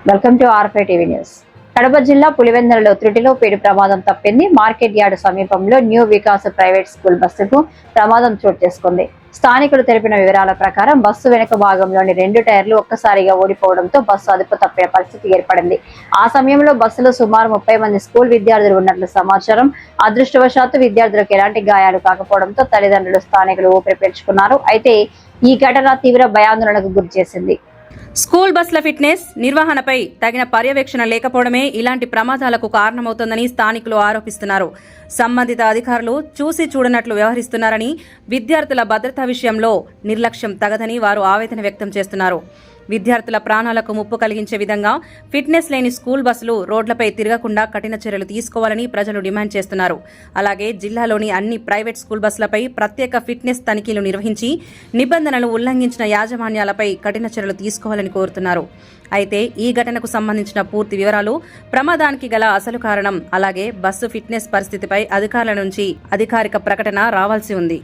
Welcome to R5 TV news. Kadapa జిల్లా పులివెందులలో త్రుటిలో పేరు ప్రమాదం తప్పింది. మార్కెట్ యార్డు సమీపంలో న్యూ వికాస్ ప్రైవేట్ స్కూల్ బస్సుకు ప్రమాదం చోటు చేసుకుంది. స్థానికులు తెలిపిన వివరాల ప్రకారం బస్సు వెనుక భాగంలోని 2 టైర్లు ఒక్కసారిగా ఊడిపోవడంతో బస్సు అదుపు తప్పిన పరిస్థితి ఏర్పడింది. ఆ సమయంలో బస్సులో సుమారు 30 మంది స్కూల్ విద్యార్థులు ఉన్నట్లు సమాచారం. అదృష్టవశాత్తు విద్యార్థులకు ఎలాంటి గాయాలు కాకపోవడంతో తల్లిదండ్రులు, స్థానికులు ఊపిరి పీల్చుకున్నారు. అయితే ఈ ఘటన తీవ్ర భయాందోళనకు గురిచేసింది. స్కూల్ బస్ల ఫిట్నెస్ నిర్వహణపై తగిన పర్యవేక్షణ లేకపోవడమే ఇలాంటి ప్రమాదాలకు కారణమవుతోందని స్థానికులు ఆరోపిస్తున్నారు. సంబంధిత అధికారులు చూసి చూడనట్లు వ్యవహరిస్తున్నారని, విద్యార్థుల భద్రత విషయంలో నిర్లక్ష్యం తగదని వారు ఆవేదన వ్యక్తం చేస్తున్నారు. విద్యార్థుల ప్రాణాలకు ముప్పు కలిగించే విధంగా ఫిట్నెస్ లేని స్కూల్ బస్సులు రోడ్లపై తిరగకుండా కఠిన చర్యలు తీసుకోవాలని ప్రజలు డిమాండ్ చేస్తున్నారు. అలాగే జిల్లాలోని అన్ని ప్రైవేట్ స్కూల్ బస్సులపై ప్రత్యేక ఫిట్నెస్ తనిఖీలు నిర్వహించి నిబంధనలు ఉల్లంఘించిన యాజమాన్యాలపై కఠిన చర్యలు తీసుకోవాలని కోరుతున్నారు. అయితే ఈ ఘటనకు సంబంధించిన పూర్తి వివరాలు, ప్రమాదానికి గల అసలు కారణం, అలాగే బస్సు ఫిట్నెస్ పరిస్థితిపై అధికారుల నుంచి అధికారిక ప్రకటన రావాల్సి ఉంది.